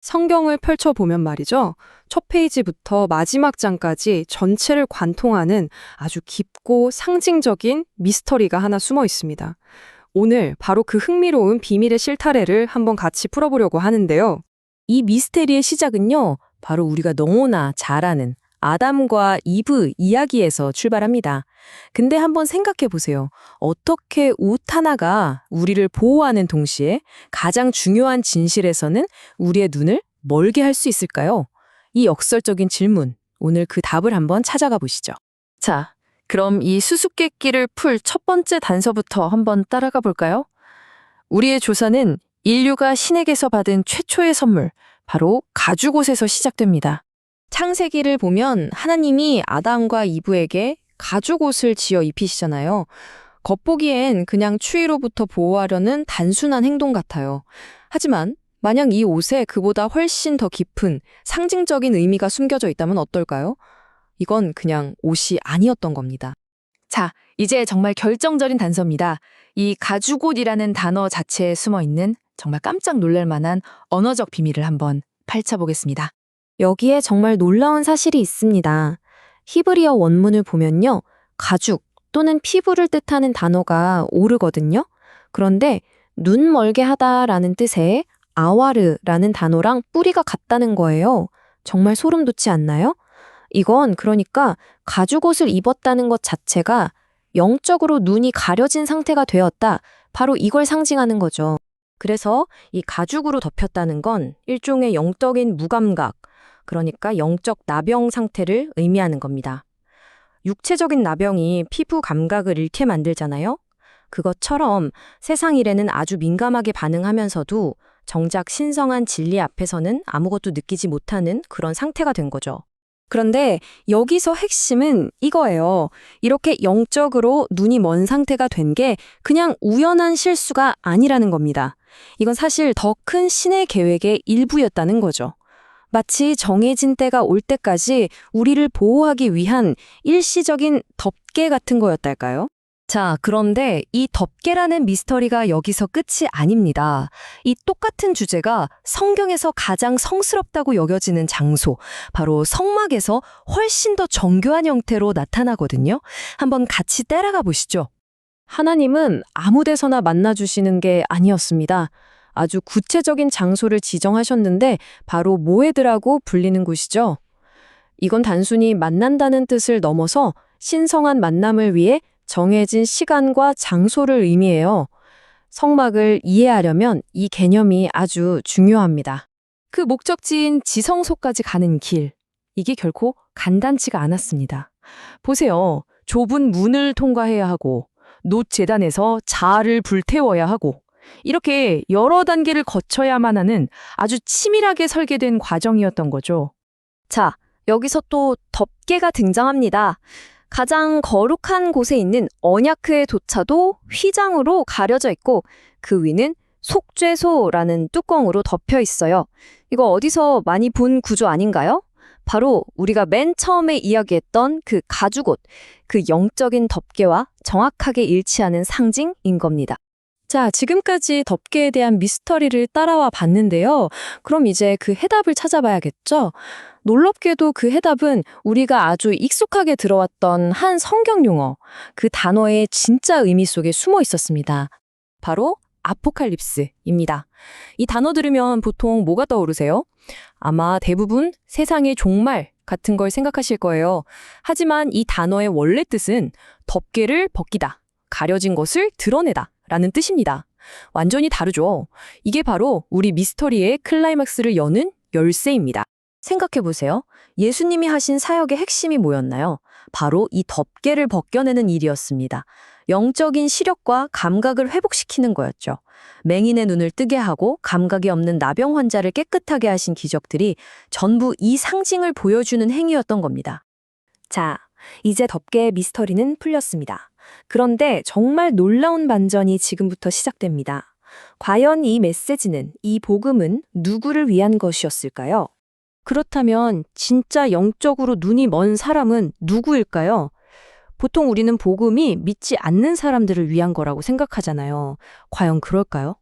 성경을 펼쳐보면 말이죠. 첫 페이지부터 마지막 장까지 전체를 관통하는 아주 깊고 상징적인 미스터리가 하나 숨어 있습니다. 오늘 바로 그 흥미로운 비밀의 실타래를 한번 같이 풀어보려고 하는데요. 이 미스테리의 시작은요, 바로 우리가 너무나 잘 아는 아담과 이브 이야기에서 출발합니다. 근데 한번 생각해 보세요. 어떻게 옷 하나가 우리를 보호하는 동시에 가장 중요한 진실에서는 우리의 눈을 멀게 할 수 있을까요? 이 역설적인 질문, 오늘 그 답을 한번 찾아가 보시죠. 자, 그럼 이 수수께끼를 풀 첫 번째 단서부터 한번 따라가 볼까요? 우리의 조사는 인류가 신에게서 받은 최초의 선물, 바로 가죽옷에서 시작됩니다. 창세기를 보면 하나님이 아담과 이브에게 가죽옷을 지어 입히시잖아요. 겉보기엔 그냥 추위로부터 보호하려는 단순한 행동 같아요. 하지만 만약 이 옷에 그보다 훨씬 더 깊은 상징적인 의미가 숨겨져 있다면 어떨까요? 이건 그냥 옷이 아니었던 겁니다. 자, 이제 정말 결정적인 단서입니다. 이 가죽옷이라는 단어 자체에 숨어 있는 정말 깜짝 놀랄 만한 언어적 비밀을 한번 파헤쳐보겠습니다. 여기에 정말 놀라운 사실이 있습니다. 히브리어 원문을 보면요. 가죽 또는 피부를 뜻하는 단어가 오르거든요. 그런데 눈 멀게 하다라는 뜻의 아와르라는 단어랑 뿌리가 같다는 거예요. 정말 소름 돋지 않나요? 이건 그러니까 가죽옷을 입었다는 것 자체가 영적으로 눈이 가려진 상태가 되었다. 바로 이걸 상징하는 거죠. 그래서 이 가죽으로 덮였다는 건 일종의 영적인 무감각, 그러니까 영적 나병 상태를 의미하는 겁니다. 육체적인 나병이 피부 감각을 잃게 만들잖아요. 그것처럼 세상 일에는 아주 민감하게 반응하면서도 정작 신성한 진리 앞에서는 아무것도 느끼지 못하는 그런 상태가 된 거죠. 그런데 여기서 핵심은 이거예요. 이렇게 영적으로 눈이 먼 상태가 된 게 그냥 우연한 실수가 아니라는 겁니다. 이건 사실 더 큰 신의 계획의 일부였다는 거죠. 마치 정해진 때가 올 때까지 우리를 보호하기 위한 일시적인 덮개 같은 거였달까요? 자, 그런데 이 덮개라는 미스터리가 여기서 끝이 아닙니다. 이 똑같은 주제가 성경에서 가장 성스럽다고 여겨지는 장소, 바로 성막에서 훨씬 더 정교한 형태로 나타나거든요. 한번 같이 따라가 보시죠. 하나님은 아무 데서나 만나주시는 게 아니었습니다. 아주 구체적인 장소를 지정하셨는데 바로 모에드라고 불리는 곳이죠. 이건 단순히 만난다는 뜻을 넘어서 신성한 만남을 위해 정해진 시간과 장소를 의미해요. 성막을 이해하려면 이 개념이 아주 중요합니다. 그 목적지인 지성소까지 가는 길, 이게 결코 간단치가 않았습니다. 보세요. 좁은 문을 통과해야 하고 놋 제단에서 자아를 불태워야 하고 이렇게 여러 단계를 거쳐야만 하는 아주 치밀하게 설계된 과정이었던 거죠. 자, 여기서 또 덮개가 등장합니다. 가장 거룩한 곳에 있는 언야크의 도차도 휘장으로 가려져 있고 그 위는 속죄소라는 뚜껑으로 덮여 있어요. 이거 어디서 많이 본 구조 아닌가요? 바로 우리가 맨 처음에 이야기했던 그 가죽옷, 그 영적인 덮개와 정확하게 일치하는 상징인 겁니다. 자, 지금까지 덮개에 대한 미스터리를 따라와 봤는데요. 그럼 이제 그 해답을 찾아봐야겠죠? 놀랍게도 그 해답은 우리가 아주 익숙하게 들어왔던 한 성경 용어, 그 단어의 진짜 의미 속에 숨어 있었습니다. 바로 아포칼립스입니다. 이 단어 들으면 보통 뭐가 떠오르세요? 아마 대부분 세상의 종말 같은 걸 생각하실 거예요. 하지만 이 단어의 원래 뜻은 덮개를 벗기다, 가려진 것을 드러내다 라는 뜻입니다. 완전히 다르죠? 이게 바로 우리 미스터리의 클라이막스를 여는 열쇠입니다. 생각해보세요. 예수님이 하신 사역의 핵심이 뭐였나요? 바로 이 덮개를 벗겨내는 일이었습니다. 영적인 시력과 감각을 회복시키는 거였죠. 맹인의 눈을 뜨게 하고 감각이 없는 나병 환자를 깨끗하게 하신 기적들이 전부 이 상징을 보여주는 행위였던 겁니다. 자, 이제 덮개의 미스터리는 풀렸습니다. 그런데 정말 놀라운 반전이 지금부터 시작됩니다. 과연 이 메시지는, 이 복음은 누구를 위한 것이었을까요? 그렇다면 진짜 영적으로 눈이 먼 사람은 누구일까요? 보통 우리는 복음이 믿지 않는 사람들을 위한 거라고 생각하잖아요. 과연 그럴까요?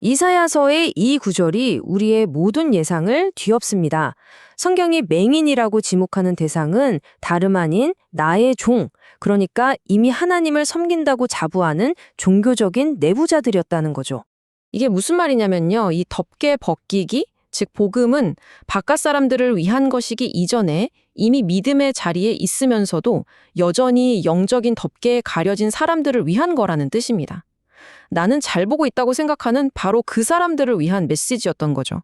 이사야서의 이 구절이 우리의 모든 예상을 뒤엎습니다. 성경이 맹인이라고 지목하는 대상은 다름 아닌 나의 종, 그러니까 이미 하나님을 섬긴다고 자부하는 종교적인 내부자들이었다는 거죠. 이게 무슨 말이냐면요. 이 덮개 벗기기, 즉 복음은 바깥 사람들을 위한 것이기 이전에 이미 믿음의 자리에 있으면서도 여전히 영적인 덮개에 가려진 사람들을 위한 거라는 뜻입니다. 나는 잘 보고 있다고 생각하는 바로 그 사람들을 위한 메시지였던 거죠.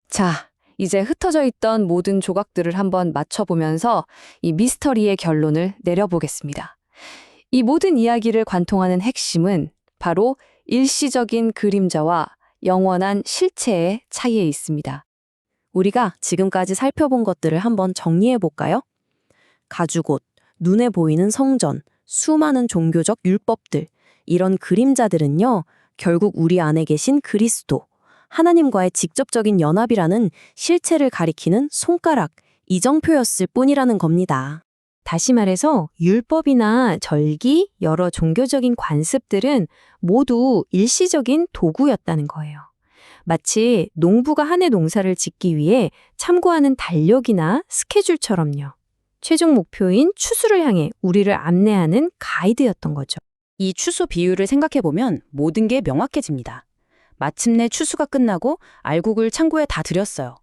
자, 이제 흩어져 있던 모든 조각들을 한번 맞춰보면서 이 미스터리의 결론을 내려보겠습니다. 이 모든 이야기를 관통하는 핵심은 바로 일시적인 그림자와 영원한 실체의 차이에 있습니다. 우리가 지금까지 살펴본 것들을 한번 정리해 볼까요? 가죽옷, 눈에 보이는 성전, 수많은 종교적 율법들, 이런 그림자들은요, 결국 우리 안에 계신 그리스도, 하나님과의 직접적인 연합이라는 실체를 가리키는 손가락, 이정표였을 뿐이라는 겁니다. 다시 말해서 율법이나 절기, 여러 종교적인 관습들은 모두 일시적인 도구였다는 거예요. 마치 농부가 한 해 농사를 짓기 위해 참고하는 달력이나 스케줄처럼요. 최종 목표인 추수를 향해 우리를 안내하는 가이드였던 거죠. 이 추수 비유를 생각해보면 모든 게 명확해집니다. 마침내 추수가 끝나고 알곡을 창고에 다 들였어요.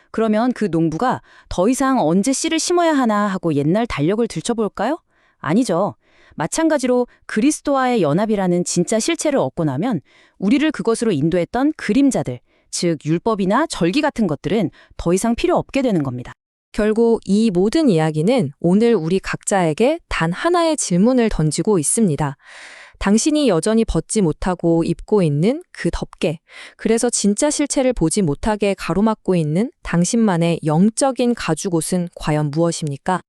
그러면 그 농부가 더 이상 언제 씨를 심어야 하나 하고 옛날 달력을 들춰볼까요? 아니죠. 마찬가지로 그리스도와의 연합이라는 진짜 실체를 얻고 나면 우리를 그것으로 인도했던 그림자들, 즉 율법이나 절기 같은 것들은 더 이상 필요 없게 되는 겁니다. 결국 이 모든 이야기는 오늘 우리 각자에게 단 하나의 질문을 던지고 있습니다. 당신이 여전히 벗지 못하고 입고 있는 그 덮개, 그래서 진짜 실체를 보지 못하게 가로막고 있는 당신만의 영적인 가죽옷은 과연 무엇입니까?